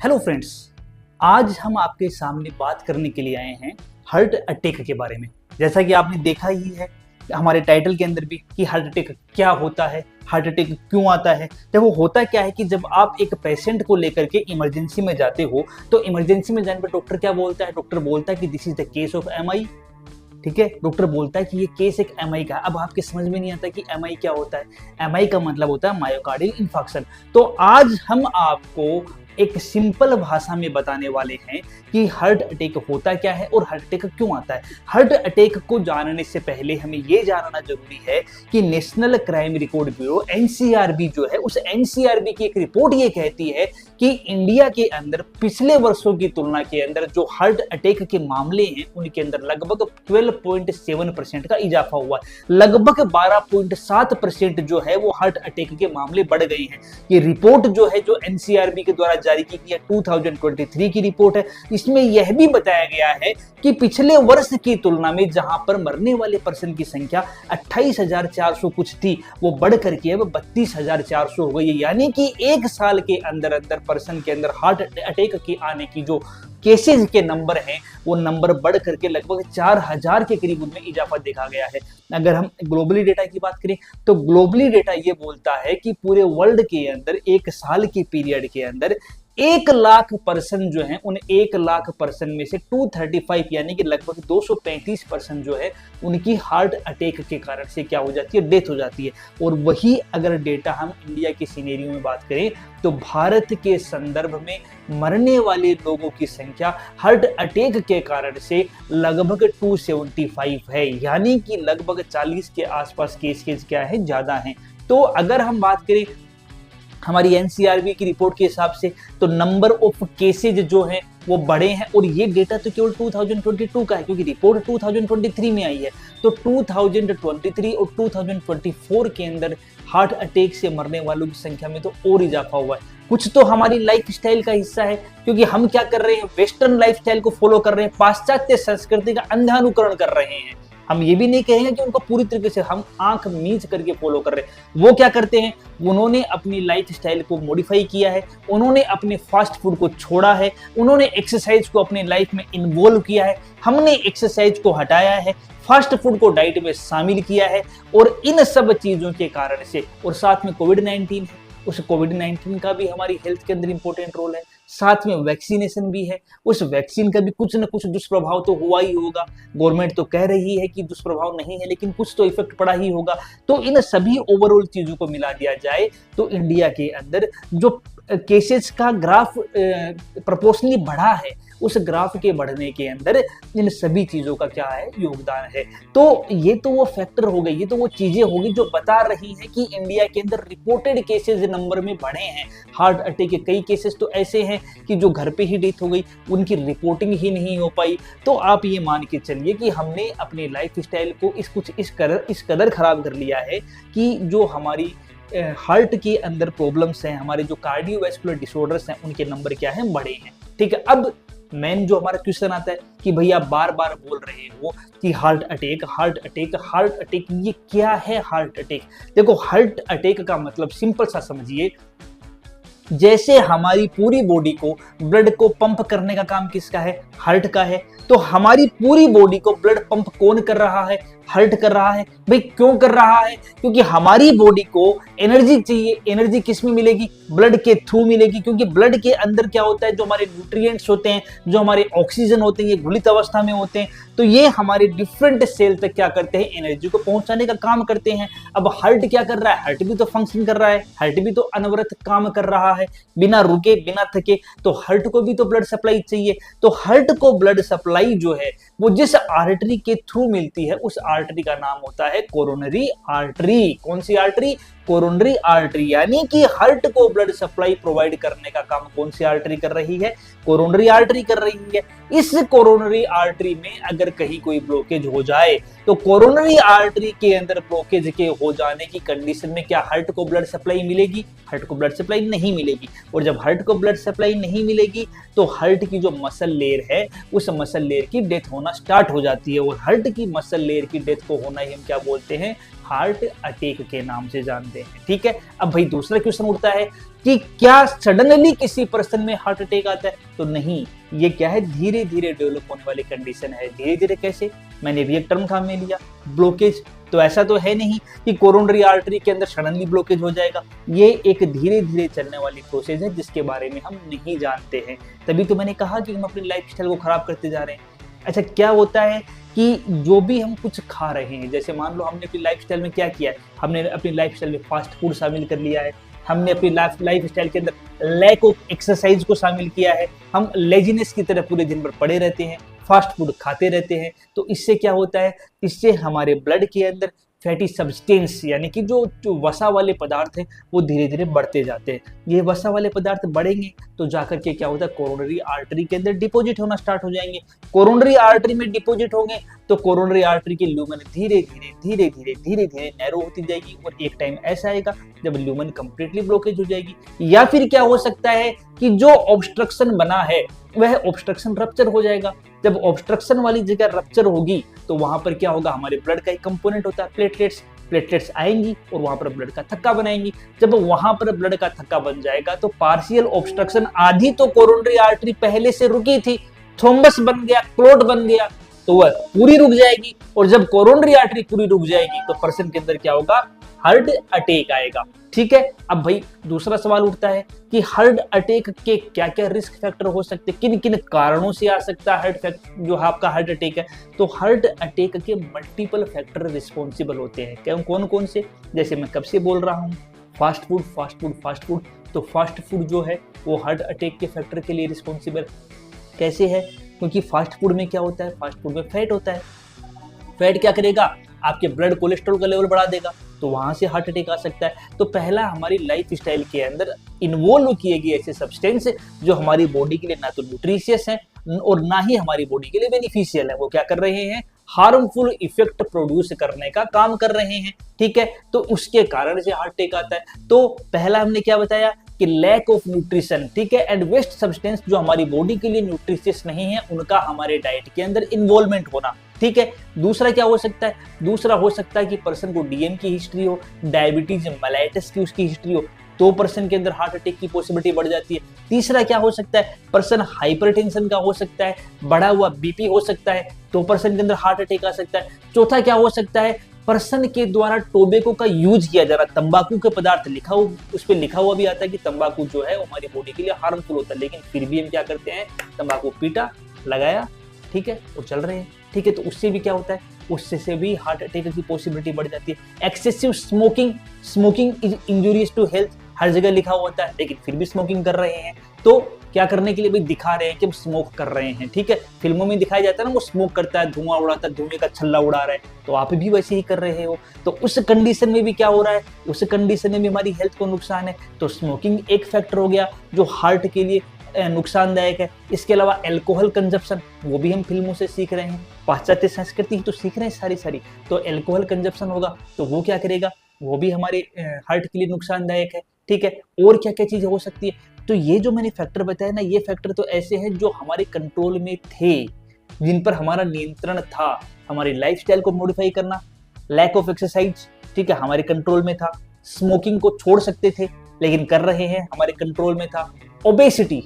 Hello friends, आज हम आपके सामने बात करने के लिए आए हैं हार्ट अटैक के बारे में। जैसा कि आपने देखा ही है हमारे टाइटल के अंदर भी कि हार्ट अटैक क्या होता है, हार्ट अटैक क्यों आता है। जब वो होता क्या है कि जब आप एक पेशेंट को लेकर के इमरजेंसी में जाते हो तो इमरजेंसी में जाने पर डॉक्टर क्या बोलता है, डॉक्टर बोलता है कि this is the case of MI. ठीक है, डॉक्टर बोलता है कि ये केस एक एमआई का है। अब आपके समझ में नहीं आता कि एमआई क्या होता है। एमआई का मतलब होता है मायोकार्डियल इंफार्क्शन। तो आज हम आपको एक सिंपल भाषा में बताने वाले हैं कि हार्ट अटैक होता क्या है और हार्ट अटैक क्यों आता है। हार्ट अटैक को जानने से पहले हमें यह जानना जरूरी है कि national crime record bureau NCRB जो है, उस एनसीआरबी की एक रिपोर्ट ये कहती है कि इंडिया के अंदर पिछले वर्षों की तुलना के अंदर जो हार्ट अटैक के मामले हैं उनके अंदर लगभग 12.7% का इजाफा हुआ है। लगभग 12.7% जो है वो हार्ट अटैक के मामले बढ़ गए हैं। ये रिपोर्ट जो है जो एनसीआरबी के द्वारा जारी की गई 2023 की रिपोर्ट है। इसमें यह भी बताया गया है कि पिछले वर्ष की तुलना में जहां पर मरने वाले पर्सन की संख्या 28,400 कुछ थी, वो बढ़ करके अब 32,400 हो गई है। यानी कि एक साल के अंदर अंदर पर्सन के अंदर हार्ट अटैक के आने की जो केसेज के नंबर हैं वो नंबर बढ़ करके लगभग 4,000 के करीब उनमें इजाफा देखा गया है। अगर हम ग्लोबली डेटा की बात करें तो ग्लोबली डेटा ये बोलता है कि पूरे वर्ल्ड के अंदर एक साल के पीरियड के अंदर 1,00,000 पर्सन जो हैं, उन 1,00,000 पर्सन में से 235 यानी कि लगभग 235 पर्सन जो है उनकी हार्ट अटैक के कारण से क्या हो जाती है, डेथ हो जाती है। और वही अगर डेटा हम इंडिया के सिनेरियो में बात करें तो भारत के संदर्भ में मरने वाले लोगों की संख्या हार्ट अटैक के कारण से लगभग 275 है, यानी कि लगभग 40 के आसपास केस क्या है, ज्यादा हैं। तो अगर हम बात करें हमारी एनसीआरबी की रिपोर्ट के हिसाब से तो नंबर ऑफ केसेज जो हैं वो बढ़े हैं। और ये डेटा तो केवल 2022 का है क्योंकि रिपोर्ट 2023 में आई है। तो 2023 और 2024 के अंदर हार्ट अटैक से मरने वालों की संख्या में तो और इजाफा हुआ है। कुछ तो हमारी लाइफस्टाइल का हिस्सा है क्योंकि हम क्या कर रहे हैं, वेस्टर्न लाइफस्टाइल को फॉलो कर रहे हैं, पाश्चात्य संस्कृति का अंधा अनुकरण कर रहे हैं। हम ये भी नहीं कहेंगे कि उनको पूरी तरीके से हम आंख मीच करके फॉलो कर रहे हैं। वो क्या करते हैं, उन्होंने अपनी लाइफस्टाइल को मॉडिफाई किया है, उन्होंने अपने फास्ट फूड को छोड़ा है, उन्होंने एक्सरसाइज को अपने लाइफ में इन्वॉल्व किया है, हमने एक्सरसाइज को हटाया है, फास्ट फूड को डाइट में शामिल किया है। और इन सब चीजों के कारण से, और साथ में कोविड-19 है, उस कोविड-19 का भी हमारी हेल्थ के अंदर इंपॉर्टेंट रोल है। साथ में वैक्सीनेशन भी है, उस वैक्सीन का भी कुछ न कुछ दुष्प्रभाव तो हुआ ही होगा। गवर्नमेंट तो कह रही है कि दुष्प्रभाव नहीं है, लेकिन कुछ तो इफेक्ट पड़ा ही होगा। तो इन सभी ओवरऑल चीजों को मिला दिया जाए तो इंडिया के अंदर जो केसेस का ग्राफ प्रोपोर्शनली बढ़ा है, उस ग्राफ के बढ़ने के अंदर इन सभी चीजों का क्या है, योगदान है। तो ये तो वो फैक्टर हो गई, ये तो वो चीजें होगी जो बता रही हैं कि इंडिया के अंदर रिपोर्टेड केसेस नंबर में बढ़े हैं। हार्ट अटैक के कई केसेस तो ऐसे हैं कि जो घर पे ही डेथ हो गई, उनकी रिपोर्टिंग ही नहीं हो पाई। तो आप ये मान के चलिए कि हमने अपनी लाइफस्टाइल को इस कदर खराब कर लिया है कि जो हमारी हार्ट के अंदर प्रॉब्लम्स हैं, हमारे जो कार्डियोवैस्कुलर डिसऑर्डर्स हैं, उनके नंबर क्या है, बढ़े हैं। ठीक है, अब मेन जो हमारा क्वेश्चन आता है कि भैया बार बार बोल रहे हो कि heart attack, heart attack, heart attack, ये क्या है हार्ट अटैक। देखो, हार्ट अटैक का मतलब सिंपल सा समझिए, जैसे हमारी पूरी बॉडी को ब्लड को पंप करने का काम किसका है, हार्ट का है। तो हमारी पूरी बॉडी को ब्लड पंप कौन कर रहा है, हार्ट कर रहा है। भाई क्यों कर रहा है, क्योंकि हमारी बॉडी को एनर्जी चाहिए। एनर्जी किस में मिलेगी, ब्लड के थ्रू मिलेगी। क्योंकि ब्लड के अंदर क्या होता है, जो हमारे न्यूट्रिएंट्स होते हैं, जो हमारे ऑक्सीजन होते हैं, ये घुलित अवस्था में होते हैं। तो ये हमारे डिफरेंट सेल तक क्या करते हैं, एनर्जी को पहुंचाने का काम करते हैं। अब हार्ट क्या कर रहा है, हार्ट भी तो फंक्शन कर रहा है, हार्ट भी तो अनवरत काम कर रहा है बिना रुके बिना थके। तो हार्ट को भी तो ब्लड सप्लाई चाहिए। तो हार्ट को ब्लड सप्लाई जो है वो जिस आर्टरी के थ्रू मिलती है, उस आर्टरी का नाम होता है कोरोनरी आर्टरी। कौन सी आर्टरी, कोरोनरी आर्टरी। यानी कि हार्ट को ब्लड सप्लाई प्रोवाइड करने का काम कौन सी आर्टरी कर रही है, कोरोनरी आर्टरी कर रही है। इस कोरोनरी आर्टरी में अगर कहीं कोई ब्लॉकेज हो जाए तो कोरोनरी आर्टरी के अंदर ब्लॉकेज के हो जाने की कंडीशन में क्या हार्ट को ब्लड सप्लाई मिलेगी, हार्ट को ब्लड सप्लाई नहीं मिलेगी। और जब हार्ट को ब्लड सप्लाई नहीं मिलेगी तो हार्ट की जो मसल लेयर है, उस मसल लेयर की डेथ होना स्टार्ट हो जाती है। और हार्ट की मसल लेयर की डेथ को होना ही हम क्या बोलते हैं, हार्ट अटैक के नाम से जानते हैं। ठीक है, अब भाई दूसरा क्वेश्चन उठता है कि क्या सडनली किसी पर्सन में हार्ट अटैक आता है? तो नहीं, ये क्या है, धीरे धीरे डेवलप होने वाली कंडीशन है। धीरे धीरे कैसे? मैंने भी एक टर्म काम में लिया, ब्लॉकेज। तो ऐसा तो है नहीं कि कोरोनरी आर्टरी के अंदर सडनली ब्लॉकेज हो जाएगा। ये एक धीरे धीरे चलने वाली प्रोसेस है जिसके बारे में हम नहीं जानते हैं। तभी तो मैंने कहा कि हम अपनी लाइफस्टाइल को खराब करते जा रहे हैं। अच्छा, क्या होता है कि जो भी हम कुछ खा रहे हैं, जैसे मान लो हमने अपनी लाइफस्टाइल में क्या किया है, हमने अपनी लाइफस्टाइल में फास्ट फूड शामिल कर लिया है, हमने अपनी लाइफस्टाइल के अंदर लैक ऑफ एक्सरसाइज को शामिल किया है, हम लेजीनेस की तरह पूरे दिन भर पड़े रहते हैं, फास्ट फूड खाते रहते हैं। तो इससे क्या होता है, इससे हमारे ब्लड के अंदर फैटी सब्सटेंस यानी कि जो वसा वाले पदार्थ हैं वो धीरे धीरे बढ़ते जाते हैं। ये वसा वाले पदार्थ बढ़ेंगे तो जाकर के क्या होता है, कोरोनरी आर्टरी के अंदर डिपॉजिट होना स्टार्ट हो जाएंगे। कोरोनरी आर्टरी में डिपॉजिट होंगे तो कोरोनरी आर्टरी की ल्यूमन धीरे धीरे धीरे धीरे धीरे धीरे नैरो होती जाएगी और एक टाइम ऐसा आएगा जब ल्यूमन कंप्लीटली ब्लॉकेज हो जाएगी। या फिर क्या हो सकता है कि जो ऑब्स्ट्रक्शन बना है वह ऑब्स्ट्रक्शन रप्चर हो जाएगा। जब ऑब्स्ट्रक्शन वाली जगह रप्चर होगी तो वहां पर क्या होगा, हमारे ब्लड का एक कंपोनेंट होता है प्लेटलेट्स आएंगी और वहां पर ब्लड का थक्का बनाएंगी। जब वहां पर ब्लड का थक्का बन जाएगा तो पार्शियल ऑब्स्ट्रक्शन, आधी तो कोरोनरी आर्टरी पहले से रुकी थी, थ्रोम्बस बन गया, क्लॉट बन गया, तो वह पूरी रुक जाएगी। और जब कोरोनरी आर्टरी पूरी रुक जाएगी तो पर्सन के अंदर क्या होगा, हार्ट अटैक आएगा। ठीक है, अब भाई दूसरा सवाल उठता है कि हार्ट अटैक के क्या क्या रिस्क फैक्टर हो सकते हैं, किन किन कारणों से आ सकता है जो आपका हार्ट अटैक है। तो हार्ट अटैक के मल्टीपल फैक्टर रिस्पॉन्सिबल होते हैं। कौन कौन से? जैसे मैं कब से बोल रहा हूँ, फास्ट फूड। तो फास्ट फूड जो है वो हार्ट अटैक के फैक्टर के लिए रिस्पॉन्सिबल कैसे है? क्योंकि फास्ट फूड में क्या होता है, फास्ट फूड में फैट होता है। फैट क्या करेगा, आपके ब्लड कोलेस्ट्रॉल का लेवल बढ़ा देगा, तो वहां से हार्ट अटैक आ सकता है। तो पहला, हमारी लाइफ स्टाइल के अंदर इन्वॉल्व किए गए ऐसे सब्सटेंस जो हमारी बॉडी के लिए ना तो न्यूट्रिशियस है और ना ही हमारी बॉडी के लिए बेनिफिशियल है, वो क्या कर रहे हैं, हार्मफुल इफेक्ट प्रोड्यूस करने का काम कर रहे हैं। ठीक है, तो उसके कारण से हार्ट अटैक आता है। तो पहला हमने क्या बताया कि लैक ऑफ न्यूट्रिशन, ठीक है, एंड वेस्ट सब्सटेंस जो हमारी बॉडी के लिए न्यूट्रिशियस नहीं है उनका हमारे डाइट के अंदर इन्वॉल्वमेंट होना। ठीक है, दूसरा क्या हो सकता है, दूसरा हो सकता है कि पर्सन को डीएम की हिस्ट्री हो, डायबिटीज मेलाइटिस की उसकी हिस्ट्री हो, तो पर्सन के अंदर हार्ट अटैक की पॉसिबिलिटी बढ़ जाती है। तीसरा क्या हो सकता है, पर्सन हाइपरटेंशन का हो सकता है, बढ़ा हुआ बीपी हो सकता है, तो पर्सन के अंदर हार्ट अटैक आ सकता है। चौथा क्या हो सकता है, पर्सन के द्वारा टोबैको का यूज किया जा रहा, तंबाकू के पदार्थ लिखा हो, उस पर लिखा हुआ भी आता है कि तंबाकू जो है वो हमारी बॉडी के लिए हार्मफुल होता है, लेकिन फिर भी हम क्या करते हैं, तंबाकू पीटा, लगाया, ठीक है, और चल रहे हैं। ठीक है, तो उससे भी क्या होता है, उससे से भी हार्ट अटैक की पॉसिबिलिटी बढ़ जाती है। Excessive smoking is injurious to health, हर जगह लिखा हुआ होता है, लेकिन फिर भी स्मोकिंग कर रहे हैं। तो क्या करने के लिए भाई, दिखा रहे हैं कि हम स्मोक कर रहे हैं। ठीक है, फिल्मों में दिखाया जाता है ना, वो स्मोक करता है, धुआं उड़ाता है, धुएं का छल्ला उड़ा रहा है, तो आप भी वैसे ही कर रहे हो। तो उस कंडीशन में भी क्या हो रहा है, उस कंडीशन में भी हमारी हेल्थ को नुकसान है। तो स्मोकिंग एक फैक्टर हो गया जो हार्ट के लिए नुकसानदायक है। इसके अलावा अल्कोहल कंजप्शन, वो भी हम फिल्मों से सीख रहे हैं, पाश्चात्य संस्कृति तो सीख रहे हैं सारी। तो अल्कोहल कंजप्शन होगा तो वो क्या करेगा, वो भी हमारे हार्ट के लिए नुकसानदायक है। ठीक है, और क्या क्या चीजें हो सकती है। तो ये जो मैंने फैक्टर बताया ना, ये फैक्टर तो ऐसे हैं जो हमारे कंट्रोल में थे, जिन पर हमारा नियंत्रण था। हमारी लाइफस्टाइल को मॉडिफाई करना, लैक ऑफ एक्सरसाइज, ठीक है, हमारे कंट्रोल में था। स्मोकिंग को छोड़ सकते थे लेकिन कर रहे हैं, हमारे कंट्रोल में था। Obesity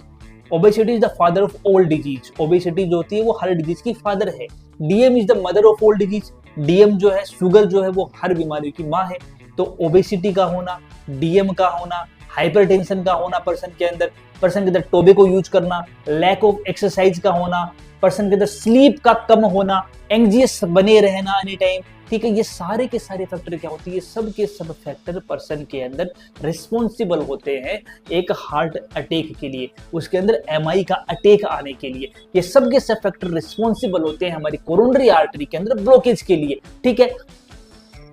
is the father of all disease. Obesity जो होती है वो हर डिजीज की फादर है। DM is the mother of all disease. DM जो है, शुगर जो है, वो हर बीमारी की माँ है। तो ओबेसिटी का होना, डीएम का होना, हाइपरटेंशन का होना पर्सन के अंदर टोबैको यूज करना, लैक ऑफ एक्सरसाइज का होना, पर्सन के अंदर स्लीप का कम होना, एंग्जियस बने रहना एनी टाइम। ठीक है, ये सारे के सारे फैक्टर क्या होती है, सब के सब फैक्टर पर्सन के अंदर रिस्पॉन्सिबल होते हैं एक हार्ट अटैक के लिए, उसके अंदर एमआई का अटैक आने के लिए। ये सब के सब फैक्टर रिस्पॉन्सिबल होते हैं हमारी कोरोनरी आर्टरी के अंदर ब्लॉकेज के लिए। ठीक है,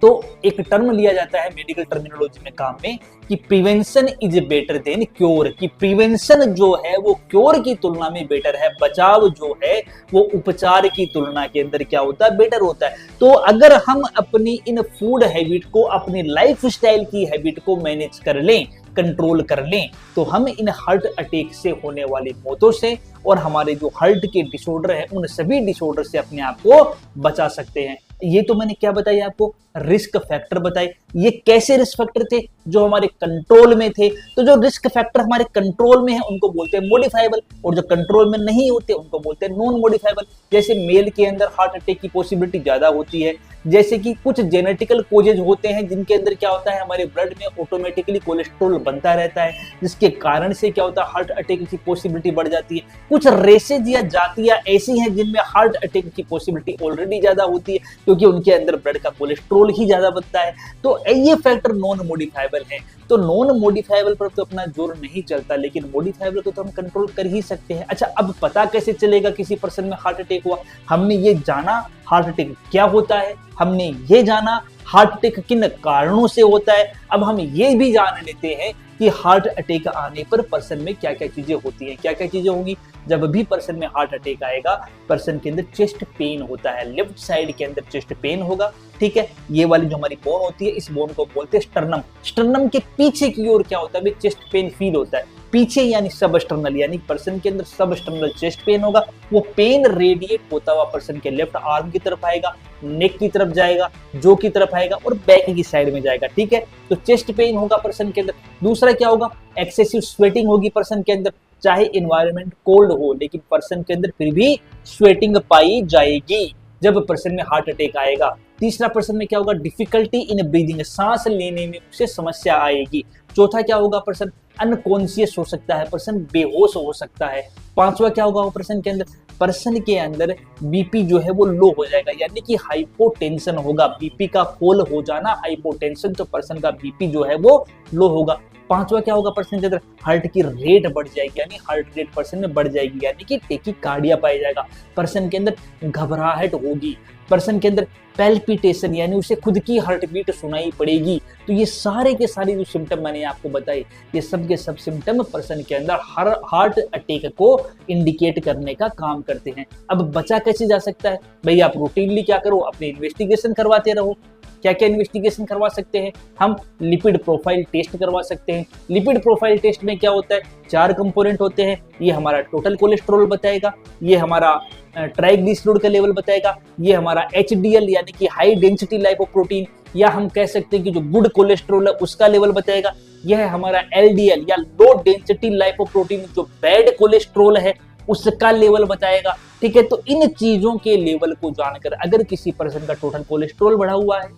तो एक टर्म लिया जाता है मेडिकल टर्मिनोलॉजी में काम में कि prevention is better than cure, कि प्रिवेंशन जो है वो क्योर की तुलना में बेटर है, बचाव जो है वो उपचार की तुलना के अंदर क्या होता है, बेटर होता है। तो अगर हम अपनी इन फूड हैबिट को, अपनी लाइफ स्टाइल की हैबिट को मैनेज कर लें, कंट्रोल कर लें, तो हम इन हार्ट अटैक से होने वाली मौतों से और हमारे जो हार्ट के डिसऑर्डर है उन सभी डिसऑर्डर से अपने आप को बचा सकते हैं। ये तो मैंने क्या बताया आपको, रिस्क फैक्टर बताए। ये कैसे रिस्क फैक्टर थे, जो हमारे कंट्रोल में थे। तो जो रिस्क फैक्टर हमारे कंट्रोल में है उनको बोलते हैं मॉडिफाइबल, और जो कंट्रोल में नहीं होते उनको बोलते हैं नॉन मॉडिफाइबल। जैसे मेल के अंदर हार्ट अटैक की पॉसिबिलिटी ज्यादा होती है, जैसे कि कुछ जेनेटिकल कोजेज होते हैं जिनके अंदर क्या होता है, हमारे ब्लड में ऑटोमेटिकली कोलेस्ट्रॉल बनता रहता है, जिसके कारण से क्या होता है, हार्ट अटैक की पॉसिबिलिटी बढ़ जाती है। कुछ रेसेज या जातियां ऐसी हैं जिनमें हार्ट अटैक की पॉसिबिलिटी ऑलरेडी ज्यादा होती है, क्योंकि उनके अंदर ब्लड का कोलेस्ट्रॉल ही ज्यादा बनता है। तो ये फैक्टर नॉन मॉडिफाइबल है। तो नॉन मॉडिफाइबल पर तो अपना जोर नहीं चलता, लेकिन मॉडिफाइबल को तो हम कंट्रोल कर ही सकते हैं। अच्छा, अब पता कैसे चलेगा किसी पर्सन में हार्ट अटैक हुआ? हमने ये जाना हार्ट अटैक क्या होता है, हमने ये जाना हार्ट अटैक किन कारणों से होता है। अब हम ये भी जान लेते हैं कि हार्ट अटैक आने पर पर्सन में क्या क्या चीजें होती हैं। क्या क्या चीजें होंगी? जब भी पर्सन में हार्ट अटैक आएगा, पर्सन के अंदर चेस्ट पेन होता है, लेफ्ट साइड के अंदर चेस्ट पेन होगा, ठीक है। ये वाली जो हमारी बोन होती है, इस बोन को बोलते हैं स्टर्नम। स्टर्नम के पीछे की ओर क्या होता है, चेस्ट पेन फील होता है पीछे, यानी सब स्टर्नल, यानी पर्सन के अंदर सब स्टर्नल चेस्ट पेन होगा। वो पेन रेडिएट होता हुआ पर्सन के लेफ्ट आर्म की तरफ आएगा, नेक की तरफ जाएगा, जो की तरफ आएगा और बैक की साइड में जाएगा, ठीक है। तो चेस्ट पेन होगा पर्सन के अंदर। दूसरा क्या होगा, एक्सेसिव स्वेटिंग होगी पर्सन के अंदर, चाहे इन्वायरमेंट कोल्ड हो लेकिन पर्सन के अंदर फिर भी स्वेटिंग पाई जाएगी जब पर्सन में हार्ट अटैक आएगा। तीसरा, पर्सन में क्या होगा, डिफिकल्टी इन ब्रीदिंग, सांस लेने में उसे समस्या आएगी। चौथा क्या होगा, पर्सन अनकॉन्शियस हो सकता है, पर्सन बेहोश हो सकता है। पांचवा क्या होगा, पर्सन के अंदर, पर्सन के अंदर बीपी जो है वो लो हो जाएगा, यानी कि हाइपोटेंशन होगा। बीपी का फॉल हो जाना, हाइपोटेंशन, तो पर्सन का बीपी जो है वो लो होगा। पांचवा क्या होगा, पर्सन के अंदर हार्ट की रेट बढ़ जाएगी, यानी हार्ट रेट पर्सन में बढ़ जाएगी, यानी कि टेकीकार्डिया पाया जाएगा। पर्सन के अंदर घबराहट होगी, पर्सन के अंदर पैल्पिटेशन, यानी उसे खुद की हार्ट बीट सुनाई पड़ेगी। तो ये सारे के सारे जो सिम्टम मैंने आपको बताए, ये सब के सब सिम्टम पर्सन के अंदर हार्ट अटैक को इंडिकेट करने का काम करते हैं। अब बचा कैसे जा सकता है? भाई आप रूटीनली क्या करो, अपने इन्वेस्टिगेशन करवाते रहो। क्या क्या इन्वेस्टिगेशन करवा सकते हैं हम? लिपिड प्रोफाइल टेस्ट करवा सकते हैं। लिपिड प्रोफाइल टेस्ट में क्या होता है, 4 कंपोनेंट होते हैं। ये हमारा टोटल कोलेस्ट्रॉल बताएगा, ये हमारा ट्राइग्लिसराइड का लेवल बताएगा, ये हमारा HDL यानी कि हाई डेंसिटी लाइपोप्रोटीन, या हम कह सकते हैं कि जो गुड कोलेस्ट्रॉल है उसका लेवल बताएगा। यह है हमारा LDL या लो डेंसिटी लाइपोप्रोटीन, जो बैड कोलेस्ट्रॉल है उसका लेवल बताएगा, ठीक है। तो इन चीजों के लेवल को जानकर अगर किसी पर्सन का टोटल कोलेस्ट्रॉल बढ़ा हुआ है,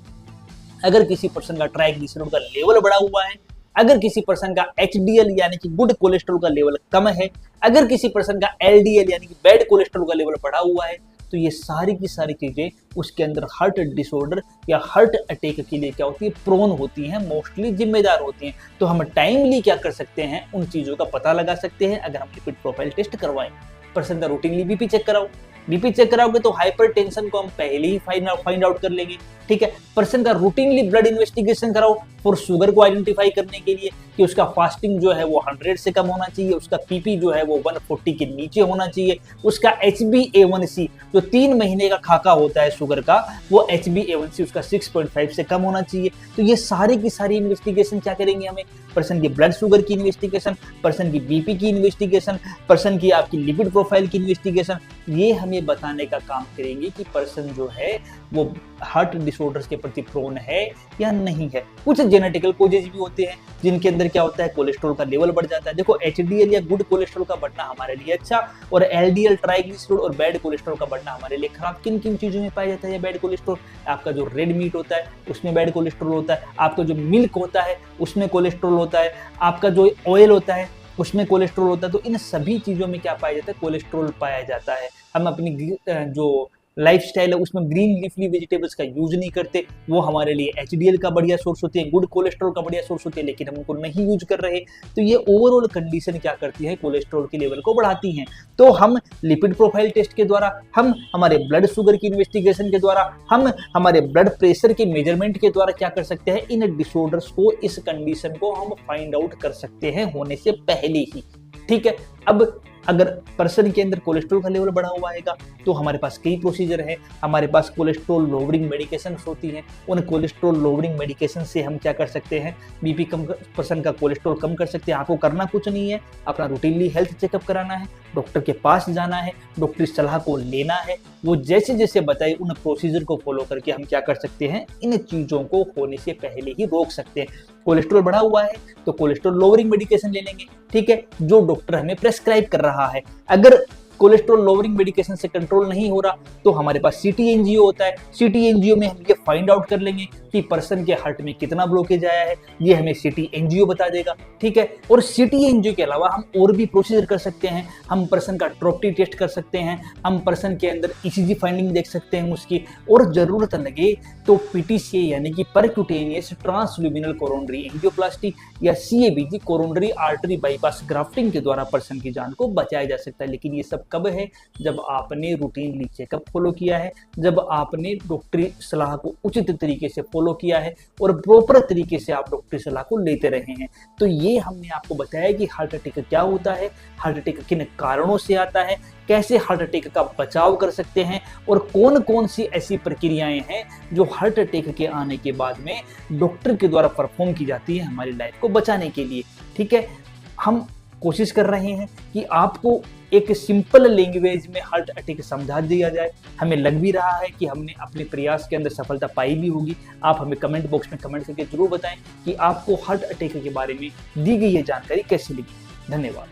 अगर किसी पर्सन का ट्राइग्लिसराइड का लेवल बढ़ा हुआ है, अगर किसी पर्सन का HDL यानी कि गुड कोलेस्ट्रॉल का लेवल कम है, अगर किसी पर्सन का LDL यानी कि बैड कोलेस्ट्रॉल का लेवल बढ़ा हुआ है, तो ये सारी की सारी चीजें उसके अंदर हार्ट डिसऑर्डर या हार्ट अटैक के लिए क्या होती है, प्रोन होती हैं, मोस्टली जिम्मेदार होती हैं। तो हम टाइमली क्या कर सकते हैं, उन चीजों का पता लगा सकते हैं अगर हम लिपिड प्रोफाइल टेस्ट करवाएं। पर्सन का रूटीनली बीपी चेक कराओ, बीपी चेक कराओगे तो हाइपरटेंशन को हम पहले ही फाइंड आउट कर लेंगे, ठीक है। पर्सन का रूटीनली ब्लड इन्वेस्टिगेशन कराओ फॉर शुगर को आइडेंटिफाई करने के लिए कि उसका फास्टिंग जो है वो 100 से कम होना चाहिए, उसका पीपी जो है वो 140 के नीचे होना चाहिए, उसका HbA1c जो 3 महीने का खाका होता है शुगर का, वो HbA1c उसका 6.5 से कम होना चाहिए। तो ये सारी की सारी इन्वेस्टिगेशन क्या करेंगे हमें, पर्सन की ब्लड शुगर की इन्वेस्टिगेशन, पर्सन की बीपी की इन्वेस्टिगेशन, पर्सन की आपकी लिपिड प्रोफाइल की इन्वेस्टिगेशन, ये हमें बताने का काम करेंगे कि पर्सन जो है वो हार्ट डिसऑर्डर्स के प्रति प्रोन है या नहीं है। कुछ जेनेटिकल कोजेज भी होते हैं जिनके अंदर क्या होता है, कोलेस्ट्रॉल का लेवल बढ़ जाता है। देखो HDL या गुड कोलेस्ट्रॉल का बढ़ना हमारे लिए अच्छा, और LDL ट्राइग्लिसराइड और बैड कोलेस्ट्रॉल का बढ़ना हमारे लिए खराब। किन किन चीजों में पाया जाता है बैड कोलेस्ट्रॉल? आपका जो रेड मीट होता है उसमें बैड कोलेस्ट्रॉल होता है, आपका जो मिल्क होता है उसमें कोलेस्ट्रॉल होता है, आपका जो ऑयल होता है उसमें कोलेस्ट्रॉल होता है। तो इन सभी चीजों में क्या पाया जाता है, कोलेस्ट्रॉल पाया जाता है। हम अपनी जो लाइफस्टाइल है उसमें ग्रीन लीफी वेजिटेबल्स का यूज नहीं करते, वो हमारे लिए HDL का बढ़िया सोर्स होते हैं, गुड कोलेस्ट्रॉल का बढ़िया सोर्स होते हैं, लेकिन हम उनको नहीं यूज कर रहे। तो ये ओवरऑल कंडीशन क्या करती है, कोलेस्ट्रॉल के लेवल को बढ़ाती हैं। तो हम लिपिड प्रोफाइल टेस्ट के द्वारा, हम हमारे ब्लड शुगर की इन्वेस्टिगेशन के द्वारा, हम हमारे ब्लड प्रेशर के मेजरमेंट के द्वारा क्या कर सकते हैं, इन डिसऑर्डर्स को, इस कंडीशन को हम फाइंड आउट कर सकते हैं होने से पहले ही, ठीक है। अब अगर पर्सन के अंदर कोलेस्ट्रॉल का लेवल बढ़ा हुआ आएगा तो हमारे पास कई प्रोसीजर है। हमारे पास कोलेस्ट्रॉल लोवरिंग मेडिकेशन होती हैं। उन कोलेस्ट्रॉल लोवरिंग मेडिकेशन से हम क्या कर सकते हैं, बीपी कम, पर्सन का कोलेस्ट्रॉल कम कर सकते हैं। आपको करना कुछ नहीं है, अपना रूटीनली हेल्थ चेकअप कराना है, डॉक्टर के पास जाना है, डॉक्टरी सलाह को लेना है। वो जैसे जैसे बताए उन प्रोसीजर को फॉलो करके हम क्या कर सकते हैं, इन चीजों को होने से पहले ही रोक सकते हैं। कोलेस्ट्रॉल बढ़ा हुआ है तो कोलेस्ट्रॉल लोवरिंग मेडिकेशन ले लेंगे, ठीक है, जो डॉक्टर हमें प्रेस्क्राइब कर रहा है। अगर कोलेस्ट्रॉल लोवरिंग मेडिकेशन से कंट्रोल नहीं हो रहा तो हमारे पास सिटी एनजीओ होता है। सिटी एनजीओ में हम ये फाइंड आउट कर लेंगे कि पर्सन के हार्ट में कितना ब्लॉकेज आया है, ये हमें सिटी एनजीओ बता देगा, ठीक है। और सिटी एनजीओ के अलावा हम और भी प्रोसीजर कर सकते हैं। हम पर्सन का ट्रोप्टी टेस्ट कर सकते हैं, हम पर्सन के अंदर ईसीजी फाइंडिंग देख सकते हैं उसकी, और जरूरत लगे तो पीटीसीए यानी कि परक्यूटेनियस ट्रांसल्यूमिनल कोरोनरी एंजियोप्लास्टी या CABG coronary artery bypass grafting के द्वारा पर्सन की जान को बचाया जा सकता है। लेकिन ये सब कब है, जब आपने रूटीनली चेकअप फॉलो किया है, जब आपने डॉक्टरी सलाह को उचित तरीके से फॉलो किया है और प्रॉपर तरीके से आप डॉक्टरी सलाह को लेते रहे हैं। तो ये हमने आपको बताया कि हार्ट अटैक क्या होता है, हार्ट अटैक किन कारणों से आता है, कैसे हार्ट अटैक का बचाव कर सकते हैं, और कौन कौन सी ऐसी प्रक्रियाएं हैं जो हार्ट अटैक के आने के बाद में डॉक्टर के द्वारा परफॉर्म की जाती है हमारी लाइफ को बचाने के लिए, ठीक है। हम कोशिश कर रहे हैं कि आपको एक सिंपल लैंग्वेज में हार्ट अटैक समझा दिया जाए। हमें लग भी रहा है कि हमने अपने प्रयास के अंदर सफलता पाई भी होगी। आप हमें कमेंट बॉक्स में कमेंट करके जरूर बताएं कि आपको हार्ट अटैक के बारे में दी गई ये जानकारी कैसी लगी। धन्यवाद।